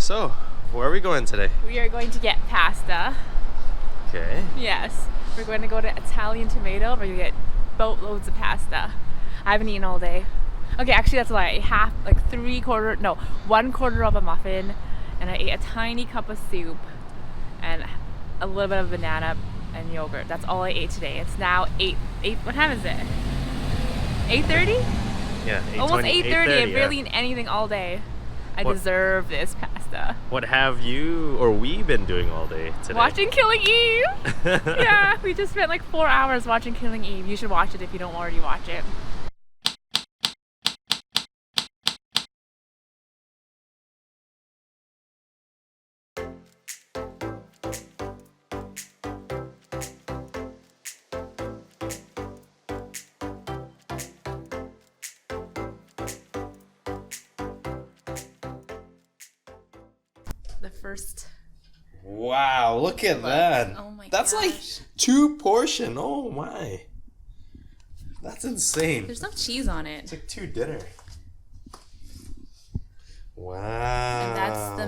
So, where are we going today? We are going to get pasta. Okay. Yes. We're going to go to Italian Tomato. We're going to get boatloads of pasta. I haven't eaten all day. Okay, actually that's like one quarter of a muffin, and I ate a tiny cup of soup and a little bit of banana and yogurt. That's all I ate today. It's now 8, what time is it? 8:30? Yeah, almost 8:30. I've barely eaten anything all day. I deserve this pasta. What have you or we been doing all day today? Watching Killing Eve. Yeah, we just spent like 4 hours watching Killing Eve. You should watch it if you don't already watch it. The first. Wow, look at that. Oh my That's gosh. like 2 portion. Oh my. That's insane. There's no cheese on It's it. like 2 dinner. Wow. And that's the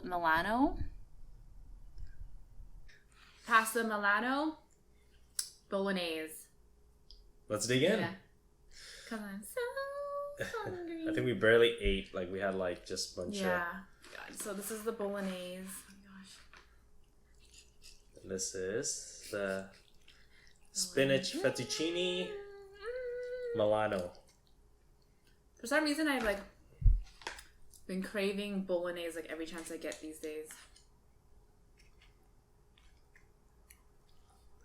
Milano. Pasta Milano. Bolognese. Let's dig in. Yeah. Cause I'm so hungry. I think we barely ate. Like we had like just a bunch of. Yeah. God. So this is the Bolognese. Oh my gosh. And this is the spinach fettuccine Milano. For some reason, I've like been craving bolognese like every chance I get these days.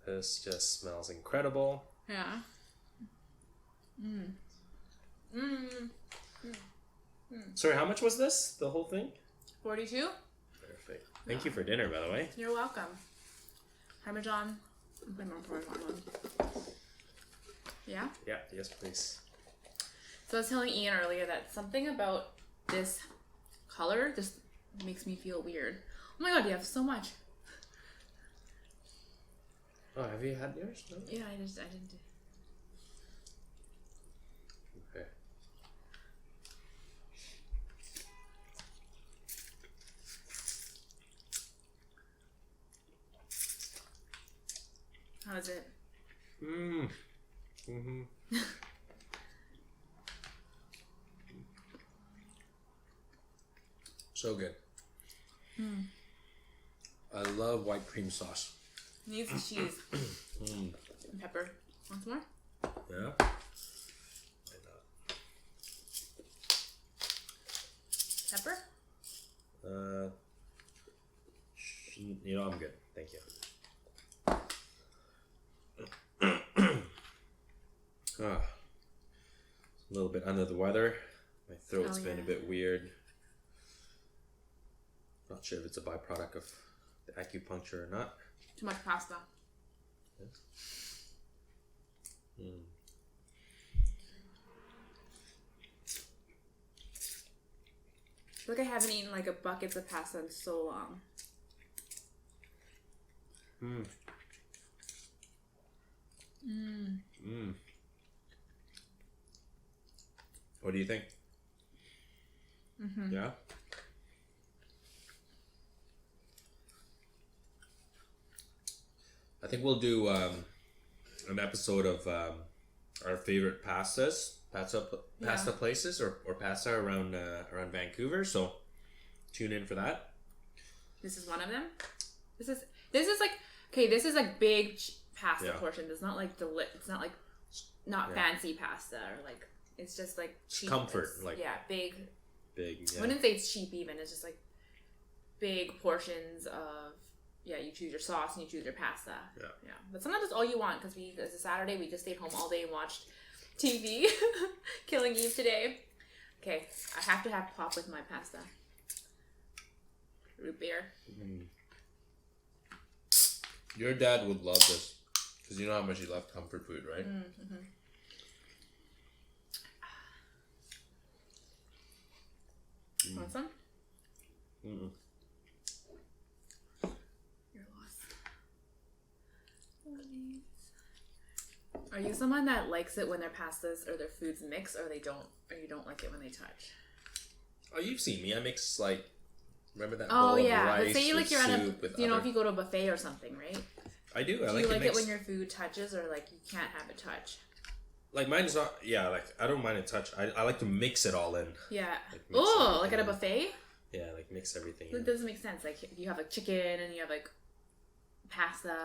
This just smells incredible. Yeah. Sorry, how much was this? The whole thing? 42? Perfect. Thank you for dinner, by the way. You're welcome. Parmesan. Yeah? Yeah, yes, please. So I was telling Ian earlier that something about this color just makes me feel weird. Oh my god, you have so much. Oh, have you had yours? No? Yeah, I didn't do. Okay. How is it? So good. I love white cream sauce. Needs cheese. And pepper. Want some more? Yeah. Why not? Pepper? I'm good. Thank you. A little bit under the weather. My throat's been a bit weird. Not sure if it's a byproduct of the acupuncture or not. Too much pasta. I feel like I haven't eaten like a buckets of pasta in so long. What do you think? Yeah? I think we'll do an episode of our favorite pasta places or pasta around Vancouver. So tune in for that. This is one of them. This is like this is like big pasta portion. It's not like it's not like fancy pasta or like it's just like cheap. Comfort, it's, like big. Yeah. I wouldn't say it's cheap even. It's just like big portions of. Yeah, you choose your sauce and you choose your pasta. Yeah. But sometimes it's all you want because it's a Saturday, we just stayed home all day and watched TV. Killing Eve today. Okay, I have to have pop with my pasta. Root beer. Your dad would love this because you know how much he loved comfort food, right? Want some? Are you someone that likes it when their pastas or their foods mix, or you don't like it when they touch? Oh, you've seen me. I mix like Remember that Oh bowl yeah. of rice But say like with you're at soup with if you other... go to a buffet or something, right? I do. Do I you like it it mixed. when your food touches, or like you can't have it touch? Like mine's not. Yeah, like I don't mind it touch. I like to mix it all in. Yeah. Like, mix Oh, like at a everything in. buffet? Yeah, like mix everything. It in. doesn't make sense. Like you have like chicken and you have like pasta,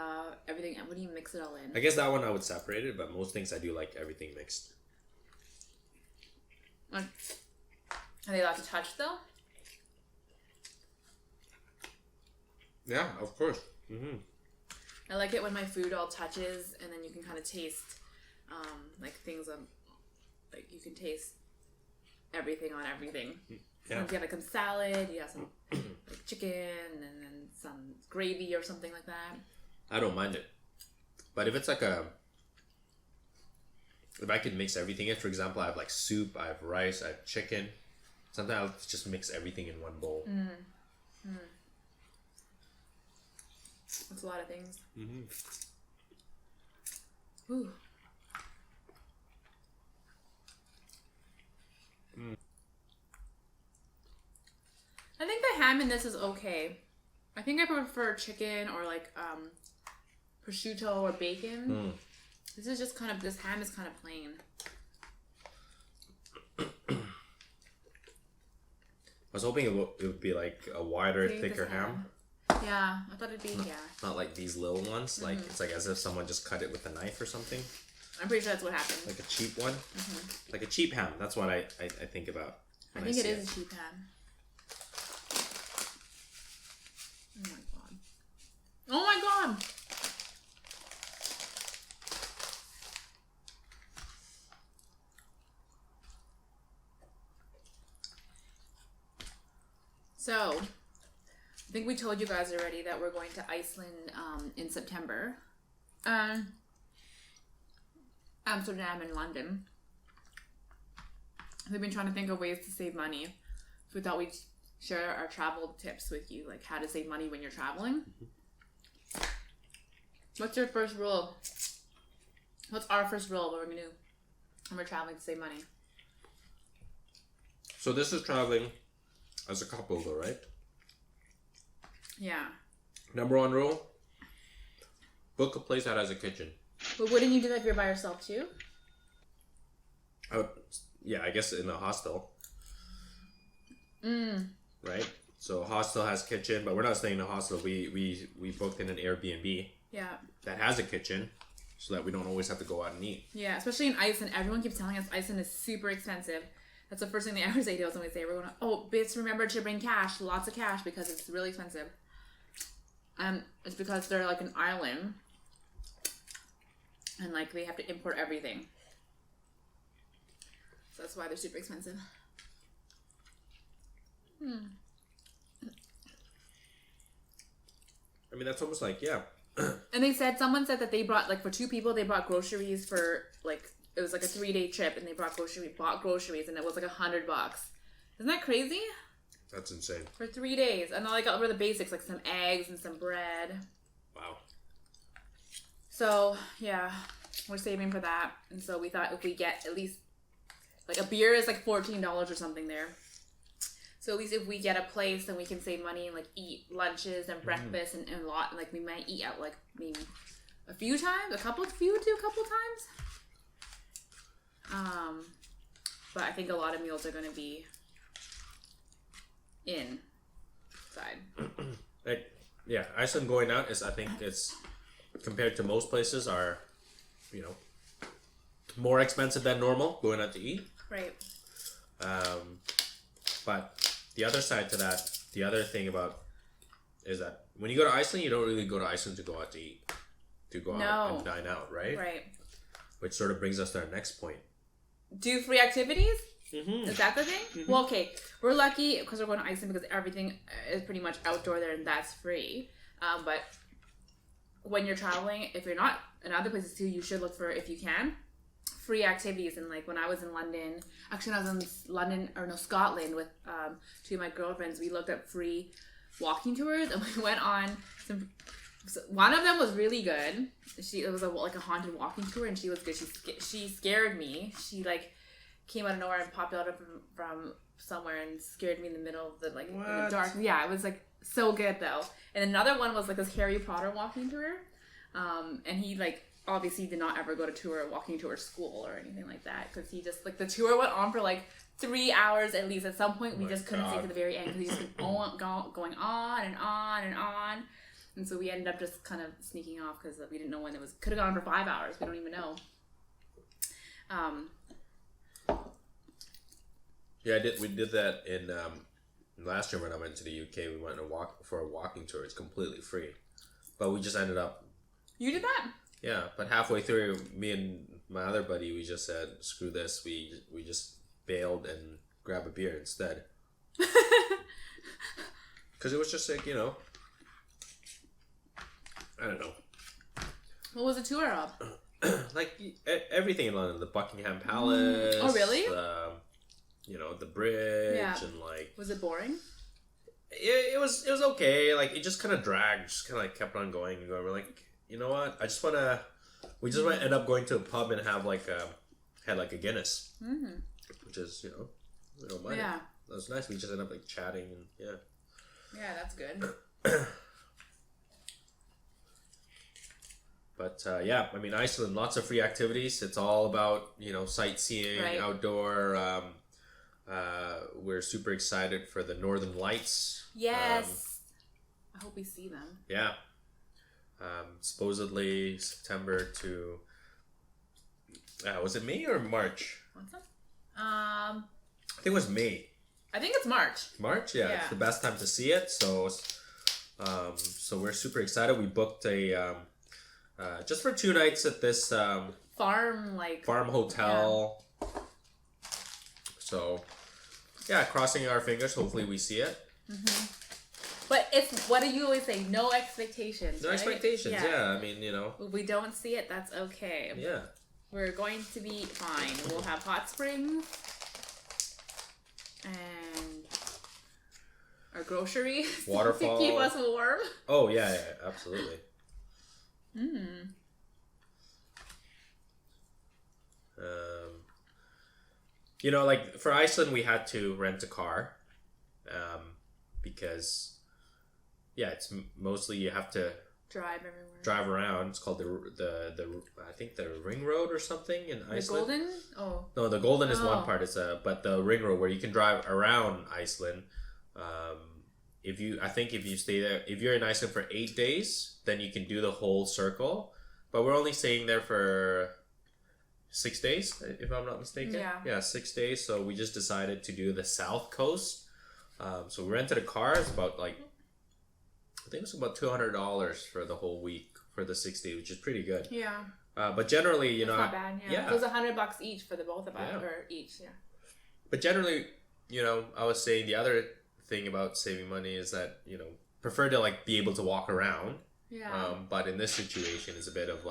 everything. And what do you mix it all in? I guess that one I would separate it, but most things I do like everything mixed. Are they allowed to touch though? Yeah, of course. Mm-hmm. I like it when my food all touches, and then you can kind of taste, like things like you can taste everything on everything. Yeah. Sometimes you have like some salad, you have some like chicken, and then some gravy or something like that. I don't mind it, but if it's like if I could mix everything in, for example, I have like soup, I have rice, I have chicken. Sometimes I'll just mix everything in one bowl. That's a lot of things. Mm-hmm. Ooh. I think the ham in this is okay. I think I prefer chicken or like prosciutto or bacon. This is just kind of, this ham is kind of plain. I was hoping it would be like a wider, thicker ham. Yeah, I thought it'd be, Not like these little ones. Like it's like as if someone just cut it with a knife or something. I'm pretty sure that's what happened. Like a cheap one. Like a cheap ham. That's what I think about. I think it is a cheap ham. Oh my god. Oh my god! So, I think we told you guys already that we're going to Iceland in September. Amsterdam and London. We've been trying to think of ways to save money. So we thought we'd share our travel tips with you, like how to save money when you're traveling. What's your first rule? What's our first rule what we're gonna do when we're traveling to save money? So this is traveling as a couple though, right? Yeah. Number one rule, book a place that has a kitchen. But wouldn't you do that if you're by yourself too? Yeah, I guess in a hostel. Right? So hostel has kitchen, but we're not staying in a hostel. We booked in an Airbnb. Yeah. That has a kitchen, so that we don't always have to go out and eat. Yeah, especially in Iceland. Everyone keeps telling us Iceland is super expensive. That's the first thing they ever say to us when we say we're going to, oh, bitch, remember to bring cash, lots of cash, because it's really expensive. It's because they're like an island, and like they have to import everything. So that's why they're super expensive. I mean, that's almost like, yeah. And someone said that they brought, like for two people, they bought groceries for like, it was like a 3-day trip, and they bought groceries, and it was like $100. Isn't that crazy? That's insane. For 3 days. And I got rid of the basics, like some eggs and some bread. Wow. So, yeah, we're saving for that. And so we thought if we get at least, like a beer is like $14 or something there. So at least if we get a place, then we can save money and like eat lunches and breakfast and a lot. Like we might eat out like maybe a few times, a couple times. But I think a lot of meals are going to be inside. Like, yeah, Iceland going out is, I think it's, compared to most places, are, you know, more expensive than normal going out to eat. Right. But the other side to that, the other thing about, is that when you go to Iceland, you don't really go to Iceland to go out to eat. To go out and dine out, right? Right. Which sort of brings us to our next point. Do free activities? Is that the thing? Well, okay. We're lucky because we're going to Iceland because everything is pretty much outdoor there and that's free. But when you're traveling, if you're not in other places too, you should look for, if you can, free activities. And like when I was in London, actually when I was in Scotland with two of my girlfriends, we looked at free walking tours and we went on some. One of them was really good. It was like a haunted walking tour, and she was good. She scared me. She like came out of nowhere and popped out from somewhere and scared me in the middle of the in the What? dark. Yeah, it was like so good though. And another one was like this Harry Potter walking tour, and he like obviously did not ever go to walking tour school or anything like that because he just like the tour went on for like 3 hours at least. At some point we just couldn't stay to the very end because he just kept going on and on and on. And so we ended up just kind of sneaking off because we didn't know when it was. Could have gone on for 5 hours. We don't even know. Yeah, we did that in last year when I went to the UK. We went for a walking tour. It's completely free, but we just ended up. You did that? Yeah, but halfway through, me and my other buddy, we just said, "Screw this." We just bailed and grabbed a beer instead. Because it was just like I don't know. What was the tour of? Like everything in London, the Buckingham Palace. Oh, really? The bridge and like. Was it boring? It was okay. Like it just kind of dragged, just kind of like kept on going and going. We're like, you know what? We just want to end up going to a pub and have had a Guinness, which is we don't mind. Yeah, that was nice. We just ended up like chatting and yeah. Yeah, that's good. But yeah, I mean, Iceland, lots of free activities. It's all about, sightseeing, right. Outdoor. We're super excited for the Northern Lights. Yes. I hope we see them. Yeah. Supposedly September to... was it May or March? What's up? I think it was May. I think it's March. March? Yeah. It's the best time to see it. So we're super excited. We booked a... just for 2 nights at this farm hotel. Yeah. So, yeah, crossing our fingers. Hopefully, we see it. Mm-hmm. But it's what do you always say? No expectations. No expectations. Yeah. I mean, If we don't see it, that's okay. Yeah. We're going to be fine. We'll have hot springs and our groceries waterfall to keep us warm. Oh yeah, absolutely. Like for Iceland, we had to rent a car, because, it's mostly you have to drive around. It's called the I think the ring road or something in Iceland. The Golden? Oh. No, the Golden is one part. But the ring road where you can drive around Iceland. If you stay there, if you're in Iceland for 8 days, then you can do the whole circle. But we're only staying there for 6 days, if I'm not mistaken. Yeah, 6 days. So we just decided to do the south coast. So we rented a car. It's about I think it's about $200 for the whole week for the 6 days, which is pretty good. Yeah. But generally, That's not bad. Yeah. It was $100 each for the both of us, or each. Yeah. But generally, I was saying the other thing about saving money is that prefer to be able to walk around. Yeah. But in this situation, it's a bit of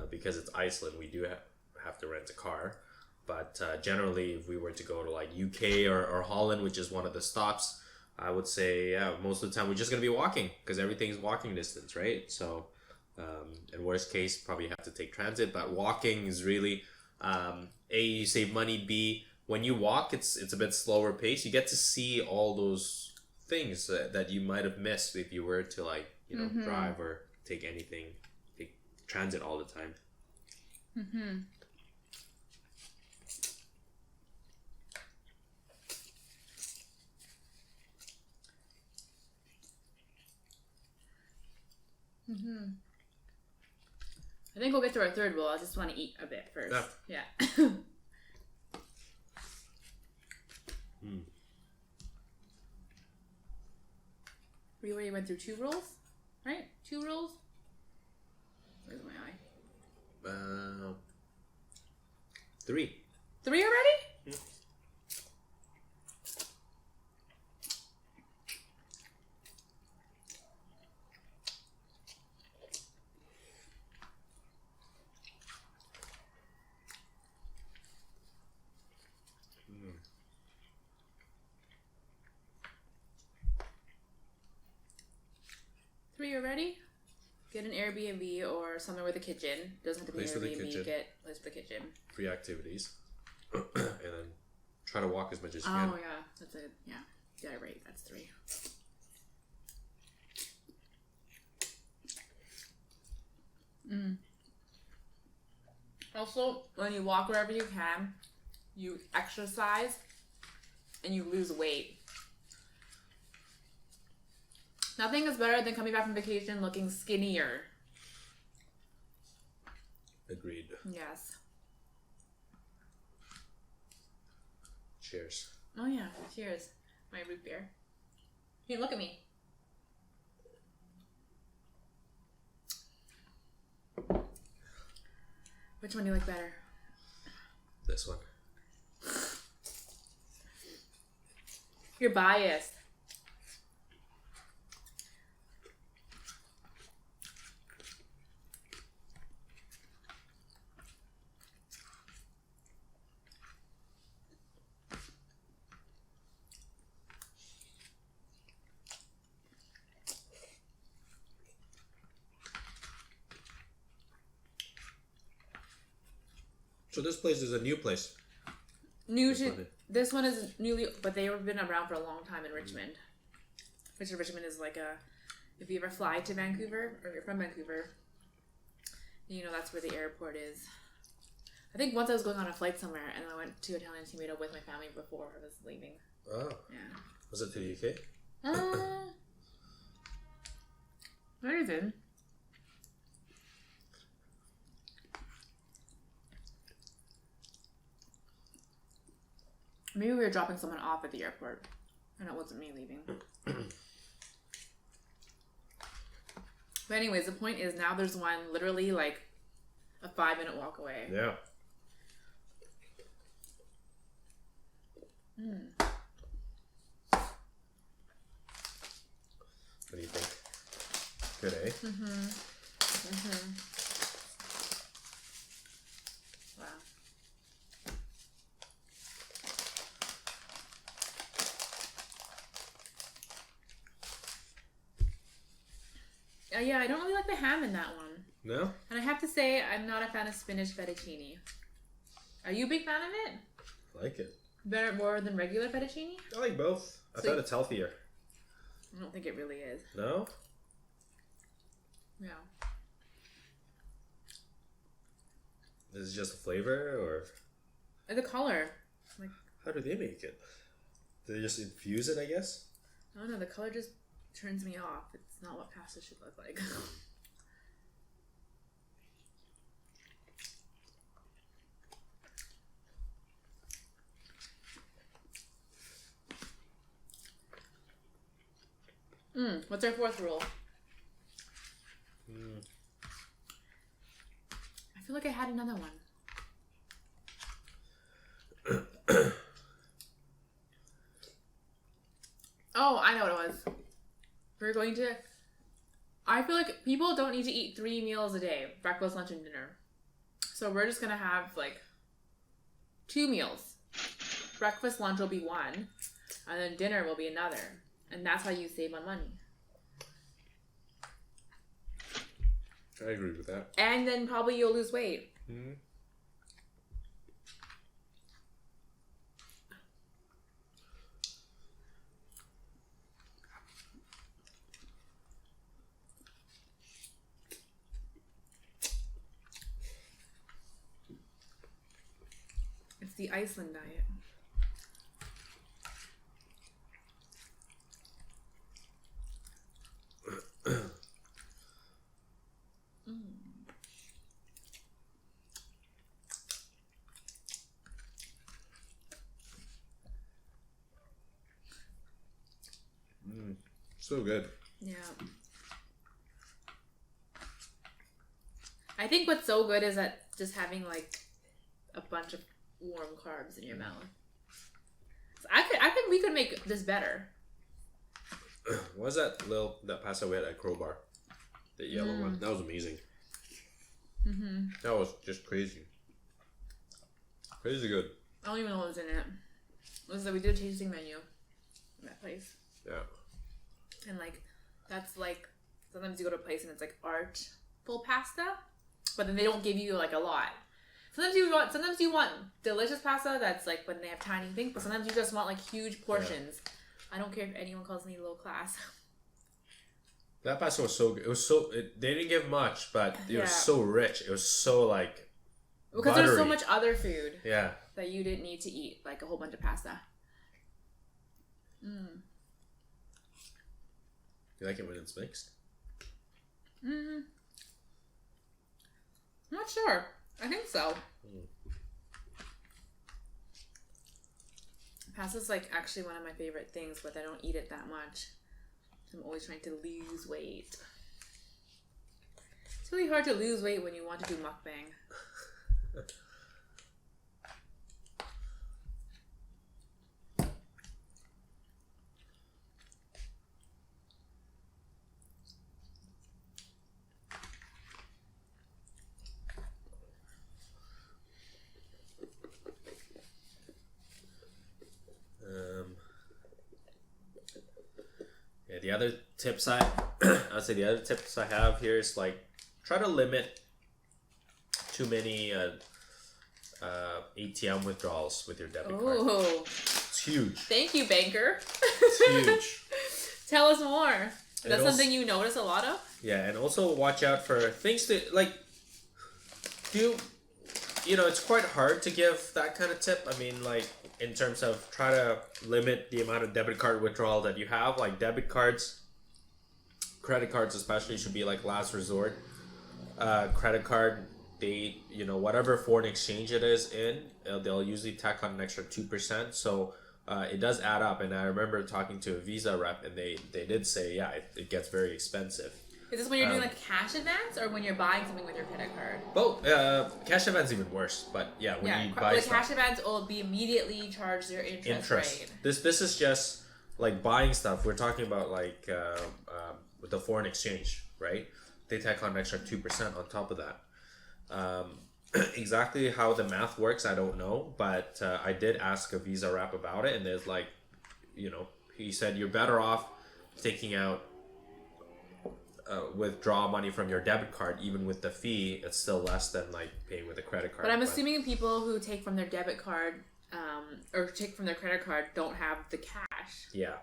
because it's Iceland, we do have to rent a car. But generally, if we were to go to UK or Holland, which is one of the stops, I would say most of the time we're just gonna be walking because everything's walking distance, right? So, in worst case, probably have to take transit. But walking is really A, you save money. B, when you walk, it's a bit slower pace. You get to see all those things that you might have missed if you were to drive or take transit all the time. I think we'll get to our third bowl. I just want to eat a bit first. Yeah. We already went through 2 rolls, right? 2 rolls. Where's my eye? 3. 3 already? Already? Get an Airbnb or somewhere with a kitchen. Doesn't have to be an Airbnb. Get a place with a kitchen. Free activities. And then Try to walk as much as you can. Oh yeah, that's it. Yeah, yeah, right. That's 3. Also, when you walk wherever you can, you exercise and you lose weight. Nothing is better than coming back from vacation looking skinnier. Agreed. Yes. Cheers. Oh yeah, cheers. My root beer. Here, look at me. Which one do you like better? This one. You're biased. So this place is a new place. This one is newly, but they've been around for a long time in Richmond. Which Richmond is like if you ever fly to Vancouver, or you're from Vancouver, you know that's where the airport is. I think once I was going on a flight somewhere, and I went to Italian Tomato with my family before I was leaving. Oh. Yeah. Was it to the UK? Where is it? Maybe we were dropping someone off at the airport, and it wasn't me leaving. But anyways, the point is now there's one literally like a 5-minute walk away. Yeah. What do you think? Good, eh? Wow. Yeah, I don't really like the ham in that one. No? And I have to say, I'm not a fan of spinach fettuccine. Are you a big fan of it? I like it. Better more than regular fettuccine? I like both. I thought it's healthier. I don't think it really is. No? Yeah. Is it just a flavor, or And the color. Like, how do they make it? Do they just infuse it, I guess? I don't know, the color just turns me off. It's not what pasta should look like. What's our 4th rule? I feel like I had another one. Oh, I know what it was. We're going to... I feel like people don't need to eat 3 meals a day. Breakfast, lunch, and dinner. So we're just going to have, like, 2 meals. Breakfast, lunch will be one. And then dinner will be another. And that's how you save on money. I agree with that. And then probably you'll lose weight. Mm-hmm. It's the Iceland diet. So good. Yeah. I think what's so good is that just having like a bunch of warm carbs in your mouth. So I think we could make this better. What was that pasta we had at Crowbar? The yellow one. That was amazing. Mm-hmm. That was just crazy. Crazy good. I don't even know what was in it. It was that we did a tasting menu in that place. Yeah. And like, that's like, sometimes you go to a place and it's like artful pasta, but then they don't give you like a lot. Sometimes you want delicious pasta that's like when they have tiny things, but sometimes you just want like huge portions. Yeah. I don't care if anyone calls me low class. That pasta was so good. It was so. They didn't give much, but it was so rich. It was so like. Because buttery. there's so much other food. Yeah. That you didn't need to eat, like a whole bunch of pasta. Mm. You like it when it's mixed? I'm not sure. I think so. Pasta's like actually one of my favorite things, but I don't eat it that much. I'm always trying to lose weight. It's really hard to lose weight when you want to do mukbang. The other tips I'd say the other tips I have here is like try to limit too many ATM withdrawals with your debit card. It's huge. Thank you, banker. It's huge. Tell us more. That's something you notice a lot of? Yeah, and also watch out for things that like it's quite hard to give that kind of tip. I mean, like in terms of try to limit the amount of debit card withdrawal that you have. Like debit cards, credit cards especially should be like last resort. Credit card, they whatever foreign exchange it is in, they'll usually tack on an extra 2%. So it does add up. And I remember talking to a Visa rep, and they did say, it gets very expensive. Is this when you're doing like cash advance or when you're buying something with your credit card? Both. Cash advance is even worse, but when you buy stuff. Cash advance will be immediately charged your interest rate. This is just like buying stuff. We're talking about like with the foreign exchange, right? They tack on an extra 2% on top of that. Exactly how the math works, I don't know, but I did ask a Visa rep about it, and there's like, he said you're better off taking out. Withdraw money from your debit card, even with the fee, it's still less than like paying with a credit card. But I'm assuming people who take from their debit card or take from their credit card don't have the cash. Yeah.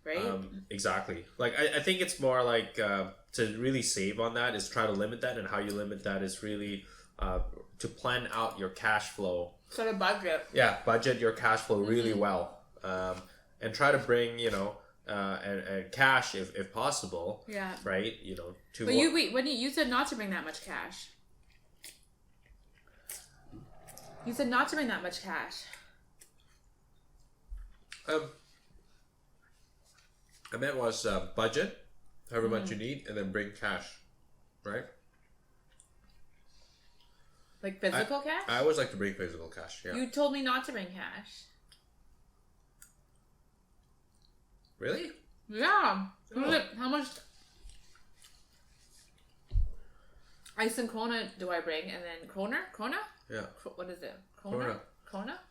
Right? Exactly. Like I think it's more like to really save on that is try to limit that, and how you limit that is really to plan out your cash flow. Sort of budget. Yeah, budget your cash flow really well, and try to bring and cash if possible. Yeah. Right. But you said not to bring that much cash. You said not to bring that much cash. I meant was budget, however much you need, and then bring cash, right? Like physical cash? I always like to bring physical cash. Yeah. You told me not to bring cash. Really? Yeah. How much Iceland krona do I bring? And then krona? Yeah. What is it? Krona?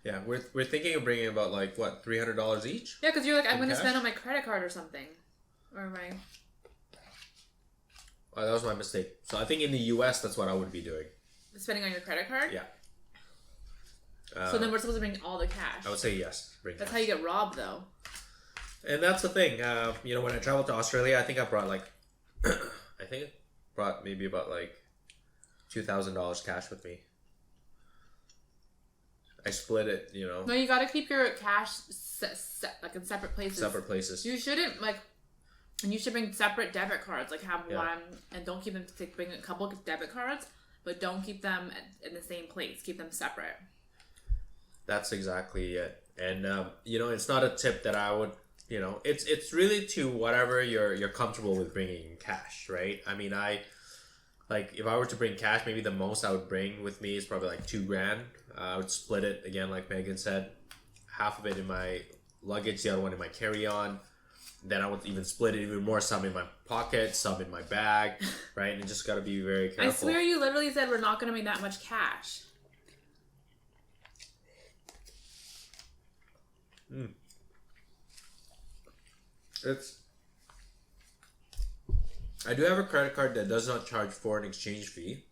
Yeah, we're thinking of bringing about like what, $300 each? Yeah, because you're like, I'm going to spend on my credit card or something, or my. Oh, that was my mistake. So I think in the U.S. that's what I would be doing. Spending on your credit card? Yeah. So then we're supposed to bring all the cash. I would say yes. That's how you get robbed, though. And that's the thing. When I traveled to Australia, I think I brought like, maybe about like $2,000 cash with me. I split it, No, you gotta keep your cash like in separate places. Separate places. You shouldn't and you should bring separate debit cards. Like have one, and don't keep them. Bring a couple of debit cards, but don't keep them in the same place. Keep them separate. That's exactly it. And it's not a tip that I would. It's really to whatever you're comfortable with bringing cash, right? I mean, if I were to bring cash, maybe the most I would bring with me is probably like $2,000. I would split it again, like Megan said, half of it in my luggage, the other one in my carry-on. Then I would even split it even more, some in my pocket, some in my bag, right? And you just got to be very careful. I swear you literally said we're not going to bring that much cash. I do have a credit card that does not charge foreign exchange fee.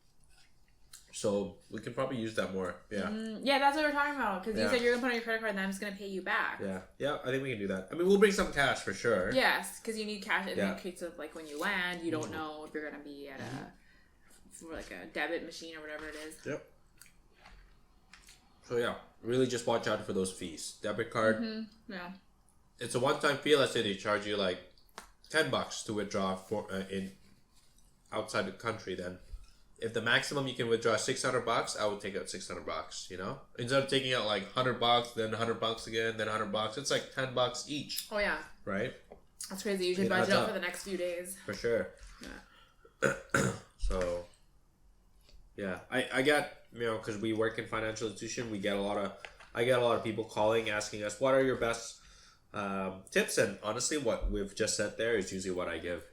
So we can probably use that more. Yeah. Yeah, that's what we're talking about. Because you said you're going to put on your credit card and I'm just going to pay you back. Yeah. Yeah, I think we can do that. I mean, we'll bring some cash for sure. Yes, because you need cash in case of like when you land, you don't know if you're going to be at for like a debit machine or whatever it is. Yep. So yeah, really just watch out for those fees. Debit card. Yeah. It's a one-time fee. Let's say they charge you like $10 to withdraw for in outside the country. Then, if the maximum you can withdraw is $600, I would take out $600. You know, instead of taking out like $100, then $100 again, then $100. It's like $10 each. Oh yeah. Right. That's crazy. You should budget out for the next few days. For sure. Yeah. So. Yeah, I got, because we work in financial institution, I get a lot of people calling, asking us, what are your best tips? And honestly, what we've just said there is usually what I give.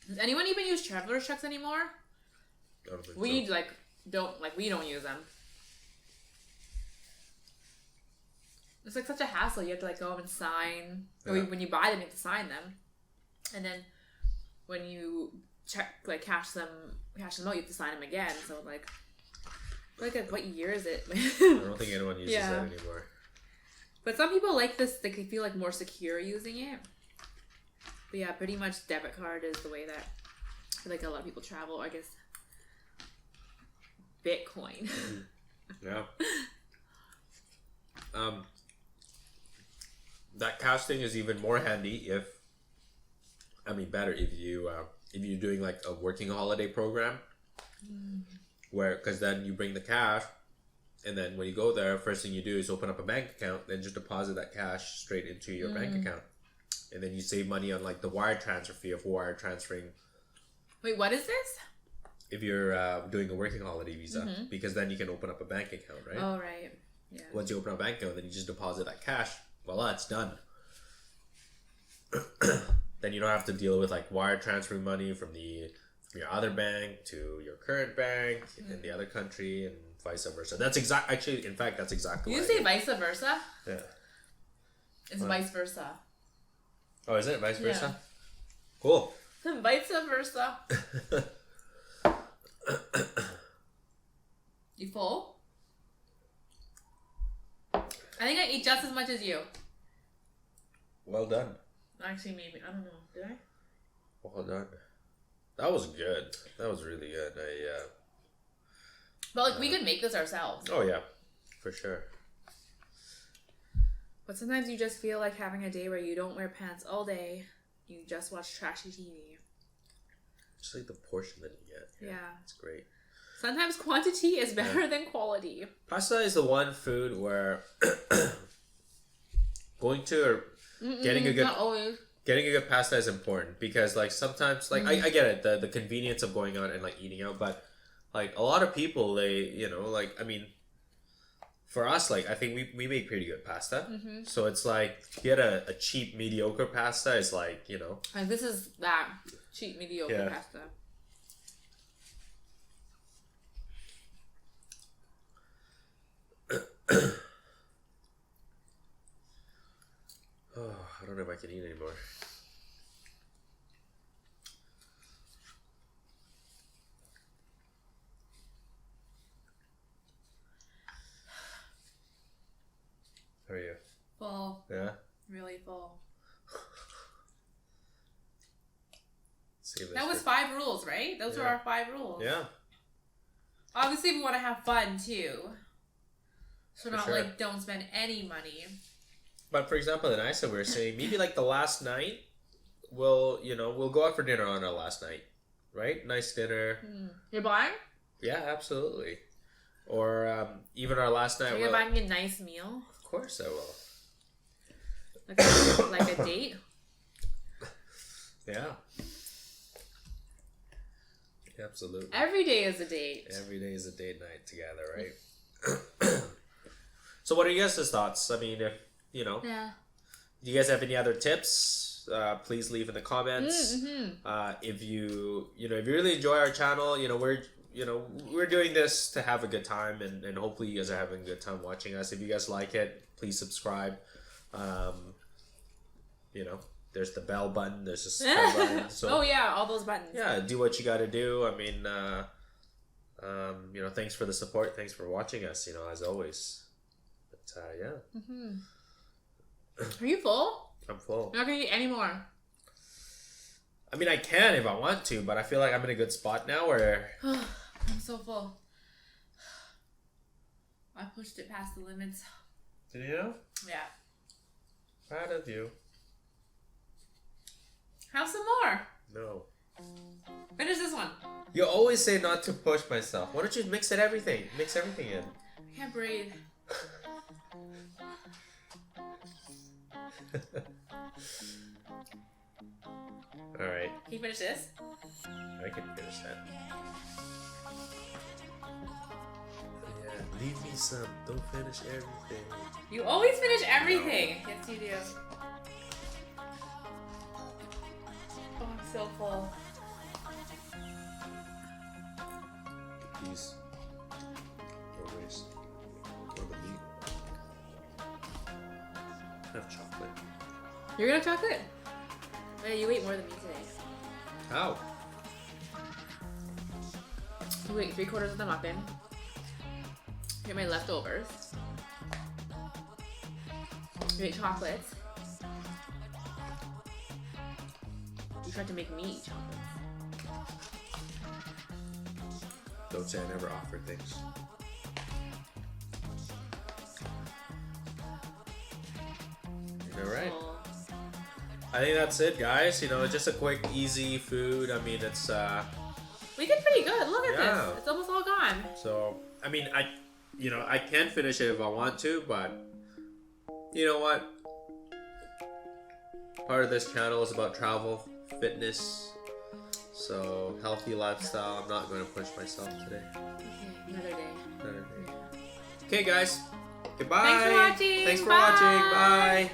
Does anyone even use traveler's checks anymore? I don't think We so. we don't use them. It's like such a hassle. You have to like go and sign. Yeah. When you buy them, you have to sign them, and then when you cash them out, you have to sign them again. So like what year is it? I don't think anyone uses that anymore. But some people like this. They feel like more secure using it. But yeah, pretty much debit card is the way that I feel like a lot of people travel. I guess Bitcoin. Yeah. That cash thing is even more handy better if you're doing like a working holiday program, because then you bring the cash, and then when you go there, first thing you do is open up a bank account, then just deposit that cash straight into your bank account, and then you save money on like the wire transfer fee of wire transferring. Wait, what is this? If you're doing a working holiday visa, because then you can open up a bank account, right? Oh right, yeah. Once you open a bank account, then you just deposit that cash. Voila, it's done. Then you don't have to deal with like wire transferring money from your other bank to your current bank in the other country and vice versa. That's exactly You say vice versa? Yeah. It's vice versa. Oh, is it vice versa? Yeah. Cool. Vice versa. You full? I think I ate just as much as you. Well done. Actually, maybe. I don't know. Did I? Well done. That was good. That was really good. But like, we could make this ourselves. Oh yeah, for sure. But sometimes you just feel like having a day where you don't wear pants all day. You just watch trashy TV. Just like the portion that you get. Yeah. It's great. Sometimes quantity is better than quality. Pasta is the one food where going to or getting a good pasta is important, because like sometimes like I get it, the convenience of going out and like eating out, but like a lot of people, they for us, like I think we make pretty good pasta. So it's like get a cheap mediocre pasta is like, And this is that cheap mediocre pasta. Oh, I don't know if I can eat anymore. How are you? Full. Yeah? Really full. That was 5 rules, right? Those were our 5 rules. Yeah. Obviously, we want to have fun too. So For not sure. like don't spend any money. But for example, in Iceland, we were saying maybe like the last night, we'll go out for dinner on our last night, right? Nice dinner. You're buying? Yeah, absolutely. Or even our last night. So you're buying a nice meal? Of course I will. Like a date? Yeah. Absolutely. Every day is a date. Every day is a date night together, right? So what are you guys' thoughts? I mean, if, Yeah. do you guys have any other tips? Please leave in the comments. If you really enjoy our channel, we're doing this to have a good time, and hopefully you guys are having a good time watching us. If you guys like it, please subscribe. there's the bell button, there's the subscribe button. So, oh yeah, all those buttons. Yeah, do what you got to do. I mean, thanks for the support. Thanks for watching us. As always. But yeah. Are you full? I'm full. You're not gonna eat any more. I mean, I can if I want to, but I feel like I'm in a good spot now where I'm so full. I pushed it past the limits. Did you? Yeah. Proud of you. Have some more. No. Finish this one. You always say not to push myself. Why don't you mix everything in? I can't breathe. Alright. Can you finish this? I can finish that. Yeah, leave me some. Don't finish everything. You always finish everything. Yes, you do. Oh, I'm so full. These. No waste. Or the meat. I have chocolate. You're gonna have chocolate? Oh, yeah, you ate more than me today. How? You ate 3/4 of the muffin. You ate my leftovers. You ate chocolates. You tried to make me eat chocolates. Don't say I never offered things. Alright. Oh. I think that's it, guys. Just a quick, easy food. I mean, it's We did pretty good. Look at Yeah. this. It's almost all gone. so. I mean, I can finish it if I want to, but you know what? Part of this channel is about travel, fitness, so healthy lifestyle. I'm not going to push myself today. Okay, another day. Okay, guys. Goodbye. Thanks for watching. Thanks for Bye. watching. Bye.